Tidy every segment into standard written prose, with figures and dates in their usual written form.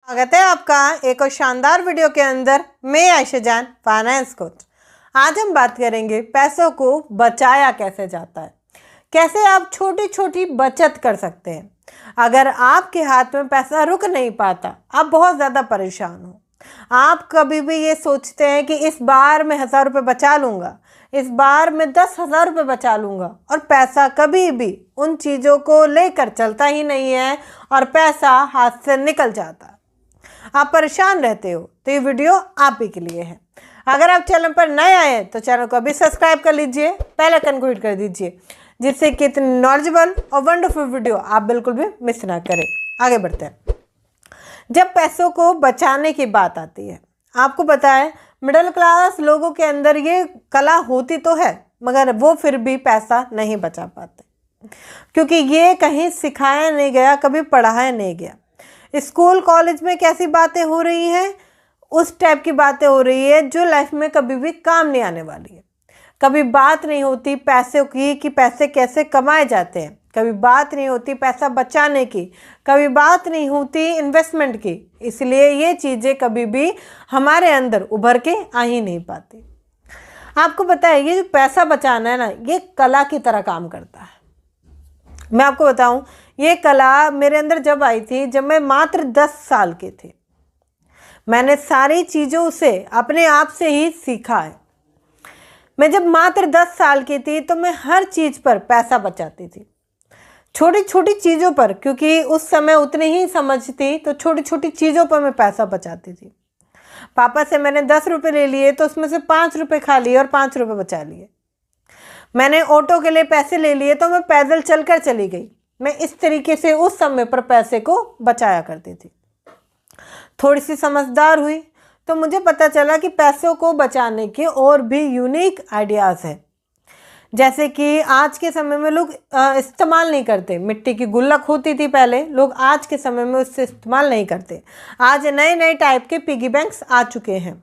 स्वागत है आपका एक और शानदार वीडियो के अंदर। मैं आयशा जान, फाइनेंस कोच। आज हम बात करेंगे पैसों को बचाया कैसे जाता है, कैसे आप छोटी छोटी बचत कर सकते हैं। अगर आपके हाथ में पैसा रुक नहीं पाता, आप बहुत ज़्यादा परेशान हो, आप कभी भी ये सोचते हैं कि इस बार मैं 1000 रुपये बचा लूँगा, इस बार मैं 10,000 रुपये बचा लूँगा, और पैसा कभी भी उन चीज़ों को लेकर चलता ही नहीं है और पैसा हाथ से निकल जाता है, आप परेशान रहते हो, तो ये वीडियो आप ही के लिए है। अगर आप चैनल पर नए आए हैं तो चैनल को अभी सब्सक्राइब कर लीजिए, बेल आइकन को हिट कर दीजिए, जिससे कि इतनी नॉलेजेबल और वंडरफुल वीडियो आप बिल्कुल भी मिस ना करें। आगे बढ़ते हैं। जब पैसों को बचाने की बात आती है, आपको पता है मिडिल क्लास लोगों के अंदर ये कला होती तो है, मगर वो फिर भी पैसा नहीं बचा पाते, क्योंकि ये कहीं सिखाया नहीं गया, कभी पढ़ाया नहीं गया। स्कूल कॉलेज में कैसी बातें हो रही हैं, उस टाइप की बातें हो रही है जो लाइफ में कभी भी काम नहीं आने वाली है। कभी बात नहीं होती पैसे की कि पैसे कैसे कमाए जाते हैं, कभी बात नहीं होती पैसा बचाने की, कभी बात नहीं होती इन्वेस्टमेंट की। इसलिए ये चीज़ें कभी भी हमारे अंदर उभर के आ ही नहीं पाती। आपको पता है ये जो पैसा बचाना है ना, ये कला की तरह काम करता है। मैं आपको बताऊं, ये कला मेरे अंदर जब आई थी, जब मैं मात्र 10 साल की थी। मैंने सारी चीज़ों से अपने आप से ही सीखा है। मैं जब मात्र 10 साल की थी तो मैं हर चीज़ पर पैसा बचाती थी, छोटी छोटी चीज़ों पर, क्योंकि उस समय उतनी ही समझ थी, तो छोटी छोटी चीज़ों पर मैं पैसा बचाती थी। पापा से मैंने 10 रुपये ले लिए तो उसमें से 5 रुपये खा लिए और 5 रुपये बचा लिए। मैंने ऑटो के लिए पैसे ले लिए तो मैं पैदल चलकर चली गई। मैं इस तरीके से उस समय पर पैसे को बचाया करती थी। थोड़ी सी समझदार हुई तो मुझे पता चला कि पैसों को बचाने के और भी यूनिक आइडियाज़ हैं, जैसे कि आज के समय में लोग इस्तेमाल नहीं करते। मिट्टी की गुल्लक होती थी पहले, लोग आज के समय में उससे इस्तेमाल नहीं करते। आज नए नए टाइप के पिगी बैंक्स आ चुके हैं।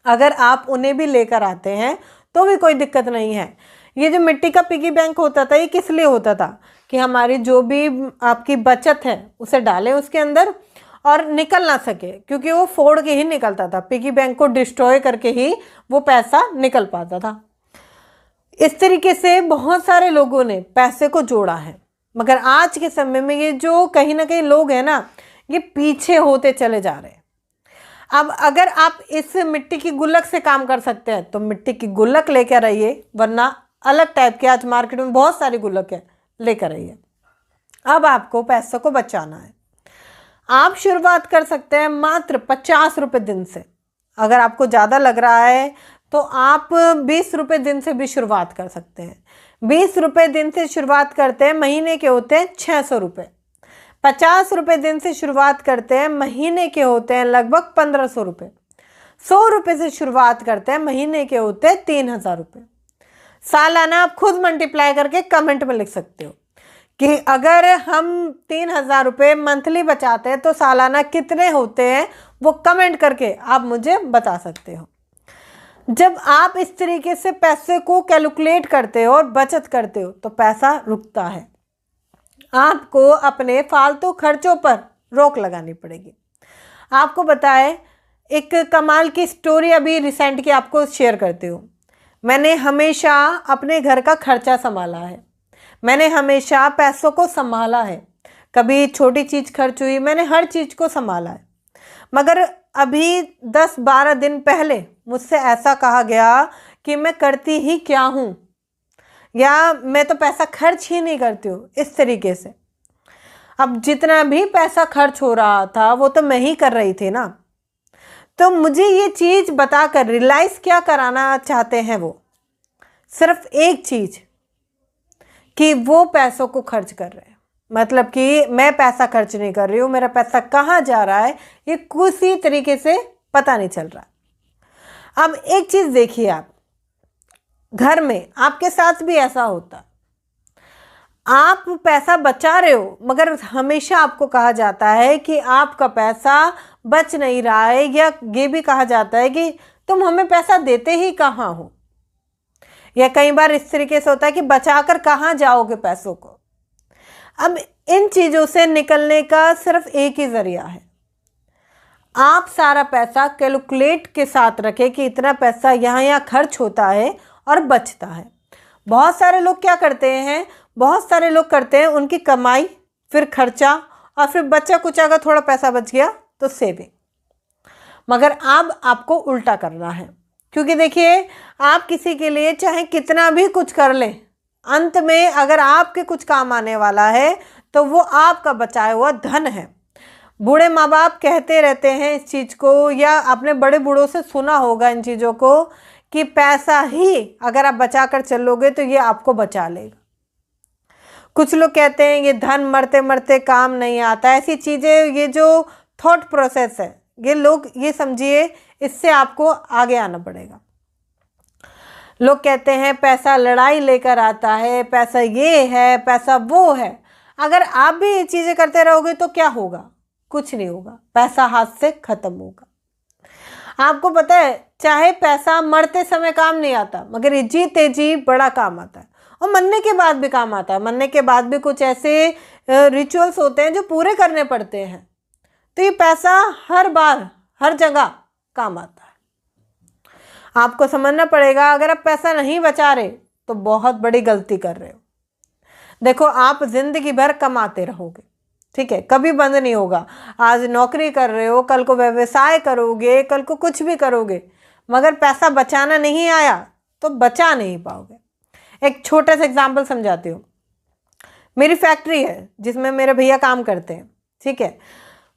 अगर आप उन्हें भी लेकर आते हैं तो भी कोई दिक्कत नहीं है। ये जो मिट्टी का पिगी बैंक होता था, ये किस लिए होता था कि हमारी जो भी आपकी बचत है उसे डालें उसके अंदर और निकल ना सके, क्योंकि वो फोड़ के ही निकलता था। पिगी बैंक को डिस्ट्रॉय करके ही वो पैसा निकल पाता था। इस तरीके से बहुत सारे लोगों ने पैसे को जोड़ा है, मगर आज के समय में ये जो कहीं ना कहीं लोग हैं ना, ये पीछे होते चले जा रहे हैं। अब अगर आप इस मिट्टी की गुल्लक से काम कर सकते हैं तो मिट्टी की गुल्लक लेकर आइए, वरना अलग टाइप के आज मार्केट में बहुत सारी गुल्लक है, लेकर आइए। अब आपको पैसों को बचाना है। आप शुरुआत कर सकते हैं मात्र 50 रुपये दिन से। अगर आपको ज़्यादा लग रहा है तो आप 20 रुपये दिन से भी शुरुआत कर सकते हैं। 20 रुपये दिन से शुरुआत करते हैं, महीने के होते हैं 600 रुपये। 50 रुपये दिन से शुरुआत करते हैं, महीने के होते हैं लगभग 1500 रुपये। 100 रुपये से शुरुआत करते हैं, महीने के होते हैं 3000 रुपये। सालाना आप खुद मल्टीप्लाई करके कमेंट में लिख सकते हो कि अगर हम 3000 रुपये मंथली बचाते हैं तो सालाना कितने होते हैं, वो कमेंट करके आप मुझे बता सकते हो। जब आप इस तरीके से पैसे को कैलकुलेट करते हो और बचत करते हो तो पैसा रुकता है। आपको अपने फालतू खर्चों पर रोक लगानी पड़ेगी। आपको बताएं, एक कमाल की स्टोरी अभी रिसेंट की आपको शेयर करती हूँ। मैंने हमेशा अपने घर का खर्चा संभाला है, मैंने हमेशा पैसों को संभाला है। कभी छोटी चीज़ खर्च हुई, मैंने हर चीज़ को संभाला है। मगर अभी 10-12 दिन पहले मुझसे ऐसा कहा गया कि मैं करती ही क्या हूँ, या मैं तो पैसा खर्च ही नहीं करती हूँ, इस तरीके से। अब जितना भी पैसा खर्च हो रहा था वो तो मैं ही कर रही थी ना। तो मुझे ये चीज़ बताकर रियलाइज़ क्या कराना चाहते हैं वो, सिर्फ एक चीज़ कि वो पैसों को खर्च कर रहे हैं, मतलब कि मैं पैसा खर्च नहीं कर रही हूँ, मेरा पैसा कहाँ जा रहा है ये किसी तरीके से पता नहीं चल रहा। अब एक चीज़ देखिए, आप घर में आपके साथ भी ऐसा होता, आप पैसा बचा रहे हो मगर हमेशा आपको कहा जाता है कि आपका पैसा बच नहीं रहा है, या ये भी कहा जाता है कि तुम हमें पैसा देते ही कहाँ हो, या कई बार इस तरीके से होता है कि बचाकर कहाँ जाओगे पैसों को। अब इन चीज़ों से निकलने का सिर्फ एक ही ज़रिया है, आप सारा पैसा कैलकुलेट के साथ रखें कि इतना पैसा यहाँ यहाँ खर्च होता है और बचता है। बहुत सारे लोग क्या करते हैं, बहुत सारे लोग करते हैं उनकी कमाई फिर खर्चा और फिर बच्चा कुछ अगर थोड़ा पैसा बच गया तो सेविंग। मगर अब आपको उल्टा करना है, क्योंकि देखिए आप किसी के लिए चाहे कितना भी कुछ कर लें, अंत में अगर आपके कुछ काम आने वाला है तो वो आपका बचाया हुआ धन है। बूढ़े माँ बाप कहते रहते हैं इस चीज़ को, या आपने बड़े बूढ़ों से सुना होगा इन चीज़ों को, कि पैसा ही अगर आप बचा कर चलोगे तो ये आपको बचा लेगा। कुछ लोग कहते हैं ये धन मरते मरते काम नहीं आता। ऐसी चीज़ें, ये जो थॉट प्रोसेस है, ये लोग ये समझिए इससे आपको आगे आना पड़ेगा। लोग कहते हैं पैसा लड़ाई लेकर आता है, पैसा ये है, पैसा वो है। अगर आप भी ये चीज़ें करते रहोगे तो क्या होगा? कुछ नहीं होगा, पैसा हाथ से खत्म होगा। आपको पता है, चाहे पैसा मरते समय काम नहीं आता, मगर ये जीते जी बड़ा काम आता है, और मरने के बाद भी काम आता है। मरने के बाद भी कुछ ऐसे रिचुअल्स होते हैं जो पूरे करने पड़ते हैं। तो ये पैसा हर बार हर जगह काम आता है। आपको समझना पड़ेगा, अगर आप पैसा नहीं बचा रहे तो बहुत बड़ी गलती कर रहे हो। देखो, आप जिंदगी भर कमाते रहोगे, ठीक है, कभी बंद नहीं होगा। आज नौकरी कर रहे हो, कल को व्यवसाय करोगे, कल को कुछ भी करोगे, मगर पैसा बचाना नहीं आया तो बचा नहीं पाओगे। एक छोटा सा एग्जाम्पल समझाती हूँ। मेरी फैक्ट्री है जिसमें मेरे भैया काम करते हैं, ठीक है।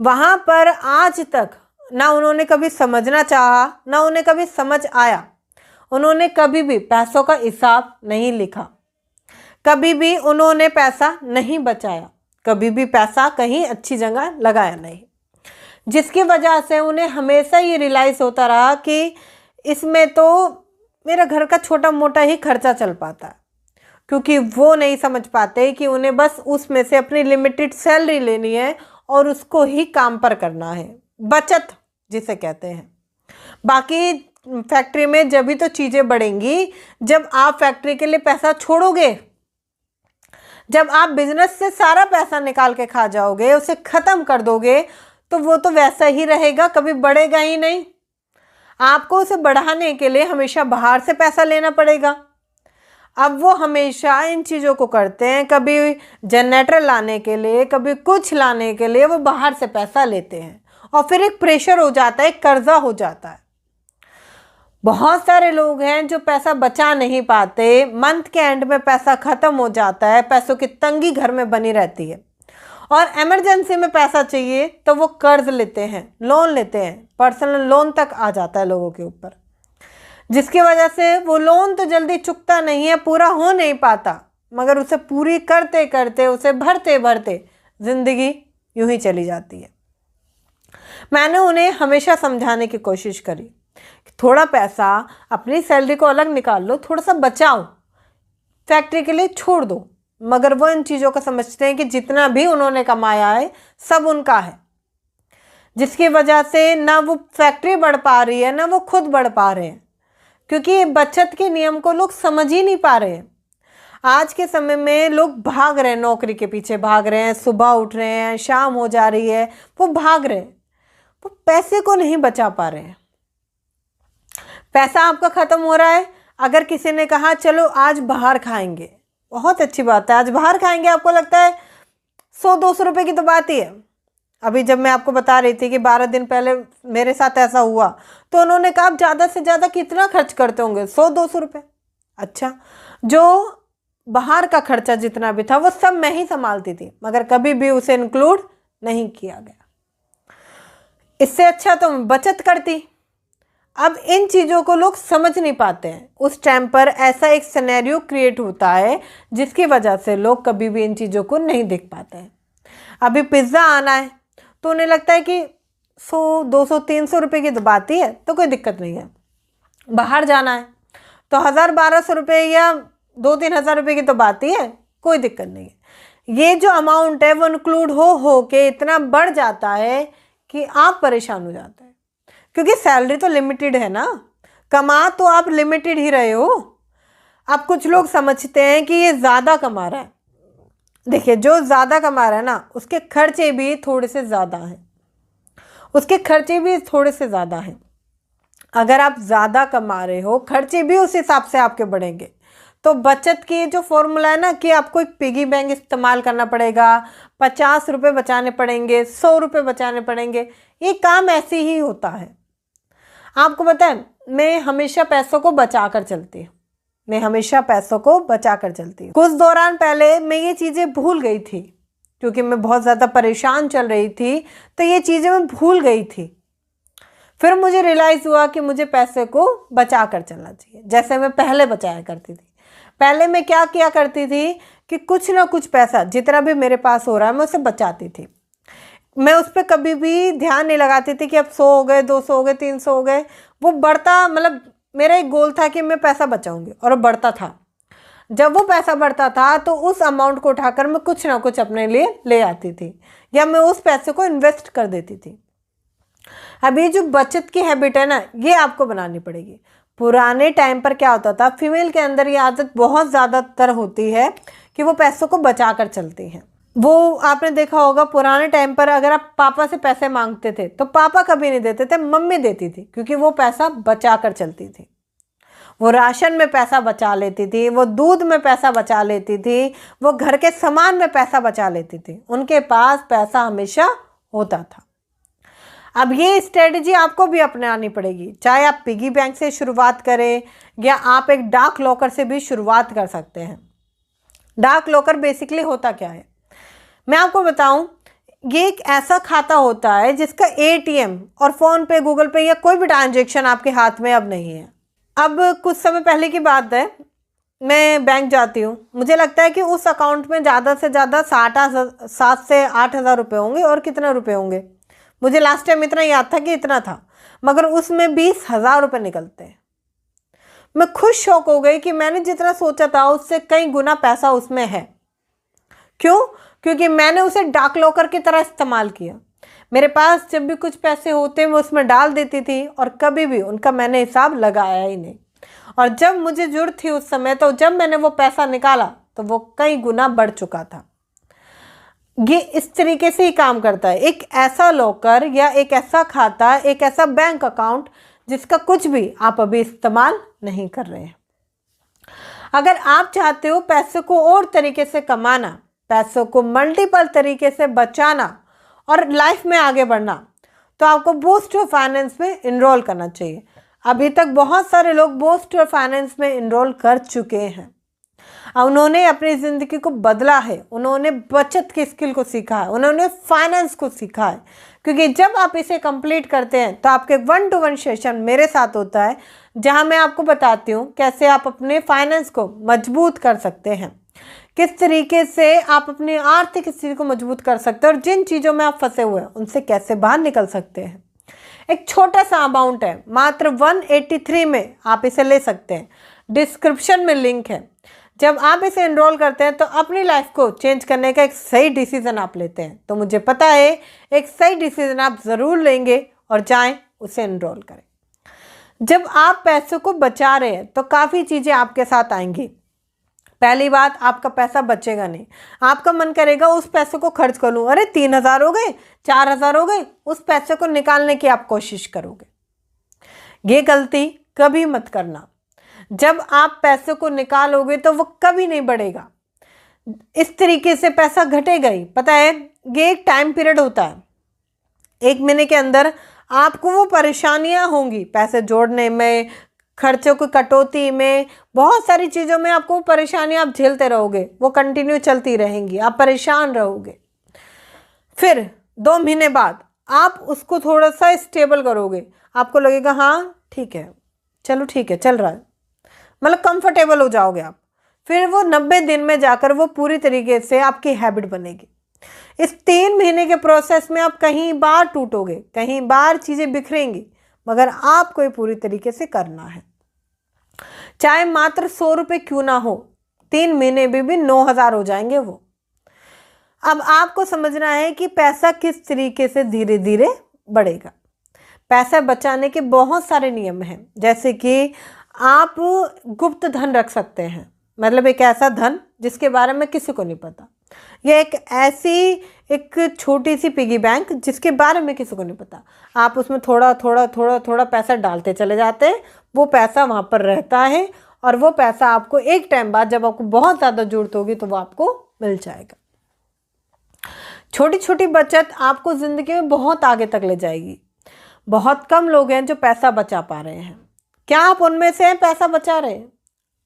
वहाँ पर आज तक ना उन्होंने कभी समझना चाहा, ना उन्हें कभी समझ आया। उन्होंने कभी भी पैसों का हिसाब नहीं लिखा, कभी भी उन्होंने पैसा नहीं बचाया, कभी भी पैसा कहीं अच्छी जगह लगाया नहीं, जिसकी वजह से उन्हें हमेशा ये रियलाइज़ होता रहा कि इसमें तो मेरा घर का छोटा मोटा ही खर्चा चल पाता है। क्योंकि वो नहीं समझ पाते कि उन्हें बस उसमें से अपनी लिमिटेड सैलरी लेनी है और उसको ही काम पर करना है, बचत जिसे कहते हैं। बाकी फैक्ट्री में जब भी तो चीज़ें बढ़ेंगी जब आप फैक्ट्री के लिए पैसा छोड़ोगे। जब आप बिजनेस से सारा पैसा निकाल के खा जाओगे, उसे ख़त्म कर दोगे, तो वो तो वैसा ही रहेगा, कभी बढ़ेगा ही नहीं। आपको उसे बढ़ाने के लिए हमेशा बाहर से पैसा लेना पड़ेगा। अब वो हमेशा इन चीज़ों को करते हैं, कभी जनरेटर लाने के लिए, कभी कुछ लाने के लिए वो बाहर से पैसा लेते हैं, और फिर एक प्रेशर हो जाता है, एक कर्जा हो जाता है। बहुत सारे लोग हैं जो पैसा बचा नहीं पाते, मंथ के एंड में पैसा ख़त्म हो जाता है, पैसों की तंगी घर में बनी रहती है, और इमरजेंसी में पैसा चाहिए तो वो कर्ज लेते हैं, लोन लेते हैं, पर्सनल लोन तक आ जाता है लोगों के ऊपर, जिसकी वजह से वो लोन तो जल्दी चुकता नहीं है, पूरा हो नहीं पाता, मगर उसे पूरी करते करते, उसे भरते भरते ज़िंदगी यूं ही चली जाती है। मैंने उन्हें हमेशा समझाने की कोशिश करी कि थोड़ा पैसा अपनी सैलरी को अलग निकाल लो, थोड़ा सा बचाओ, फैक्ट्री के लिए छोड़ दो। मगर वो इन चीज़ों को समझते हैं कि जितना भी उन्होंने कमाया है सब उनका है, जिसकी वजह से ना वो फैक्ट्री बढ़ पा रही है, ना वो खुद बढ़ पा रहे हैं, क्योंकि बचत के नियम को लोग समझ ही नहीं पा रहे हैं। आज के समय में लोग भाग रहे हैं, नौकरी के पीछे भाग रहे हैं, सुबह उठ रहे हैं, शाम हो जा रही है, वो भाग रहे हैं, वो पैसे को नहीं बचा पा रहे हैं। पैसा आपका ख़त्म हो रहा है। अगर किसी ने कहा चलो आज बाहर खाएंगे, बहुत अच्छी बात है, आज बाहर खाएंगे, आपको लगता है 100-200 रुपये की तो बात ही है। अभी जब मैं आपको बता रही थी कि 12 दिन पहले मेरे साथ ऐसा हुआ, तो उन्होंने कहा आप ज़्यादा से ज़्यादा कितना खर्च करते होंगे? 100-200 रुपये। अच्छा, जो बाहर का खर्चा जितना भी था वो सब मैं ही संभालती थी, मगर कभी भी उसे इंक्लूड नहीं किया गया। इससे अच्छा तो बचत करती। अब इन चीज़ों को लोग समझ नहीं पाते हैं। उस टाइम पर ऐसा एक सिनेरियो क्रिएट होता है जिसकी वजह से लोग कभी भी इन चीज़ों को नहीं देख पाते हैं। अभी पिज़्ज़ा आना है तो उन्हें लगता है कि 100, 200, 300 रुपये की तो बात ही है, तो कोई दिक्कत नहीं है। बाहर जाना है तो 1000-1200 रुपये या 2-3 हज़ार रुपये की तो बात ही है, कोई दिक्कत नहीं है। ये जो अमाउंट है वो इंक्लूड हो के इतना बढ़ जाता है कि आप परेशान हो जाते हैं, क्योंकि सैलरी तो लिमिटेड है ना, कमा तो आप लिमिटेड ही रहे हो। अब कुछ लोग समझते हैं कि ये ज़्यादा कमा रहा है। देखिए, जो ज़्यादा कमा रहा है ना, उसके खर्चे भी थोड़े से ज़्यादा हैं। उसके खर्चे भी थोड़े से ज़्यादा हैं। अगर आप ज़्यादा कमा रहे हो, खर्चे भी उस हिसाब से आपके बढ़ेंगे। तो बचत की जो फॉर्मूला है ना कि आपको एक पिगी बैंक इस्तेमाल करना पड़ेगा, 50 रुपये बचाने पड़ेंगे, 100 रुपये बचाने पड़ेंगे, ये काम ऐसे ही होता है। आपको पता है, मैं हमेशा पैसों को बचा कर चलती हूँ। कुछ दौरान पहले मैं ये चीज़ें भूल गई थी, क्योंकि मैं बहुत ज़्यादा परेशान चल रही थी, तो ये चीज़ें मैं भूल गई थी। फिर मुझे रियलाइज़ हुआ कि मुझे पैसे को बचा कर चलना चाहिए, जैसे मैं पहले बचाया करती थी। पहले मैं क्या किया करती थी कि कुछ ना कुछ पैसा जितना भी मेरे पास हो रहा है मैं उसे बचाती थी। मैं उस पर कभी भी ध्यान नहीं लगाती थी कि अब 100 हो गए, 200 हो गए, 300 हो गए। वो बढ़ता, मतलब मेरा एक गोल था कि मैं पैसा बचाऊंगी, और वो बढ़ता था। जब वो पैसा बढ़ता था तो उस अमाउंट को उठाकर मैं कुछ ना कुछ अपने लिए ले आती थी, या मैं उस पैसे को इन्वेस्ट कर देती थी। अब ये जो बचत की हैबिट है ना, ये आपको बनानी पड़ेगी। पुराने टाइम पर क्या होता था, फीमेल के अंदर ये आदत बहुत ज़्यादातर होती है कि वो पैसों को बचा कर चलती हैं। वो आपने देखा होगा, पुराने टाइम पर अगर आप पापा से पैसे मांगते थे तो पापा कभी नहीं देते थे, मम्मी देती थी, क्योंकि वो पैसा बचा कर चलती थी। वो राशन में पैसा बचा लेती थी, वो दूध में पैसा बचा लेती थी, वो घर के सामान में पैसा बचा लेती थी। उनके पास पैसा हमेशा होता था। अब ये स्ट्रेटजी आपको भी अपनानी पड़ेगी, चाहे आप पिगी बैंक से शुरुआत करें या आप एक डाक लॉकर से भी शुरुआत कर सकते हैं। डाक लॉकर बेसिकली होता क्या है, मैं आपको बताऊं, ये एक ऐसा खाता होता है जिसका एटीएम और फ़ोन पे, गूगल पे या कोई भी ट्रांजेक्शन आपके हाथ में अब नहीं है। अब कुछ समय पहले की बात है, मैं बैंक जाती हूँ, मुझे लगता है कि उस अकाउंट में ज़्यादा से ज़्यादा 7 से 8 हज़ार रुपये होंगे, और कितने रुपये होंगे मुझे लास्ट टाइम इतना याद था कि इतना था, मगर उसमें 20,000 रुपये निकलते हैं। मैं खुद शौक हो गई कि मैंने जितना सोचा था उससे कई गुना पैसा उसमें है। क्यों? क्योंकि मैंने उसे डाक लॉकर की तरह इस्तेमाल किया। मेरे पास जब भी कुछ पैसे होते मैं उसमें डाल देती थी, और कभी भी उनका मैंने हिसाब लगाया ही नहीं। और जब मुझे ज़रूरत थी उस समय, तो जब मैंने वो पैसा निकाला तो वो कई गुना बढ़ चुका था। ये इस तरीके से ही काम करता है, एक ऐसा लॉकर या एक ऐसा खाता, एक ऐसा बैंक अकाउंट जिसका कुछ भी आप अभी इस्तेमाल नहीं कर रहे हैं। अगर आप चाहते हो पैसे को और तरीके से कमाना, पैसों को मल्टीपल तरीके से बचाना और लाइफ में आगे बढ़ना, तो आपको बूस्टर फाइनेंस में इनरोल करना चाहिए। अभी तक बहुत सारे लोग बूस्टर फाइनेंस में इनरोल कर चुके हैं। उन्होंने अपनी ज़िंदगी को बदला है, उन्होंने बचत की स्किल को सीखा है, उन्होंने फाइनेंस को सीखा है। क्योंकि जब आप इसे कंप्लीट करते हैं तो आपके 1-to-1 सेशन मेरे साथ होता है, जहां मैं आपको बताती हूँ कैसे आप अपने फाइनेंस को मजबूत कर सकते हैं, किस तरीके से आप अपनी आर्थिक स्थिति को मजबूत कर सकते हैं, और जिन चीज़ों में आप फंसे हुए हैं उनसे कैसे बाहर निकल सकते हैं। एक छोटा सा अमाउंट है, मात्र 183 में आप इसे ले सकते हैं। डिस्क्रिप्शन में लिंक है। जब आप इसे एनरोल करते हैं तो अपनी लाइफ को चेंज करने का एक सही डिसीजन आप लेते हैं। तो मुझे पता है एक सही डिसीजन आप ज़रूर लेंगे और जाएं उसे एनरोल करें। जब आप पैसों को बचा रहे हैं तो काफ़ी चीज़ें आपके साथ आएंगी। पहली बात, आपका पैसा बचेगा नहीं। आपका मन करेगा उस पैसे को खर्च कर लूँ, अरे 3,000 हो गए, 4,000 हो गए, उस पैसे को निकालने की आप कोशिश करोगे। ये गलती कभी मत करना। जब आप पैसे को निकालोगे तो वो कभी नहीं बढ़ेगा, इस तरीके से पैसा घटेगा ही। पता है, ये एक टाइम पीरियड होता है, 1 महीने के अंदर आपको वो परेशानियां होंगी, पैसे जोड़ने में, खर्चों की कटौती में, बहुत सारी चीज़ों में आपको परेशानियां आप झेलते रहोगे, वो कंटिन्यू चलती रहेंगी, आप परेशान रहोगे। फिर 2 महीने बाद आप उसको थोड़ा सा स्टेबल करोगे, आपको लगेगा हाँ ठीक है, चलो ठीक है, चल रहा है, मतलब कंफर्टेबल हो जाओगे आप। फिर वो 90 दिन में जाकर वो पूरी तरीके से आपकी हैबिट बनेगी। इस 3 महीने के प्रोसेस में आप कहीं बार टूटोगे, कहीं बार चीज़ें बिखरेंगी, मगर आपको ये पूरी तरीके से करना है। चाहे मात्र 100 रुपये क्यों ना हो, 3 महीने में भी 9,000 हो जाएंगे वो। अब आपको समझना है कि पैसा किस तरीके से धीरे धीरे बढ़ेगा। पैसा बचाने के बहुत सारे नियम हैं, जैसे कि आप गुप्त धन रख सकते हैं, मतलब एक ऐसा धन जिसके बारे में किसी को नहीं पता। ये एक छोटी सी पिगी बैंक जिसके बारे में किसी को नहीं पता। आप उसमें थोड़ा थोड़ा थोड़ा थोड़ा पैसा डालते चले जाते हैं, वो पैसा वहाँ पर रहता है और वो पैसा आपको एक टाइम बाद जब आपको बहुत ज़्यादा ज़रूरत होगी तो वो आपको मिल जाएगा। छोटी छोटी बचत आपको ज़िंदगी में बहुत आगे तक ले जाएगी। बहुत कम लोग हैं जो पैसा बचा पा रहे हैं। क्या आप उनमें से हैं पैसा बचा रहे हैं?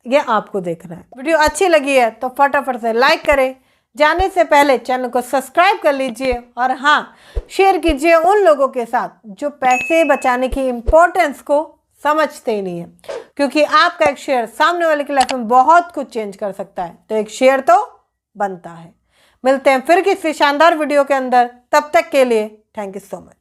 ये आपको देखना है। वीडियो अच्छी लगी है तो फटाफट से लाइक करें, जाने से पहले चैनल को सब्सक्राइब कर लीजिए और हाँ, शेयर कीजिए उन लोगों के साथ जो पैसे बचाने की इम्पोर्टेंस को समझते ही नहीं है, क्योंकि आपका एक शेयर सामने वाले की लाइफ में बहुत कुछ चेंज कर सकता है। तो एक शेयर तो बनता है। मिलते हैं फिर किसी शानदार वीडियो के अंदर, तब तक के लिए थैंक यू सो मच।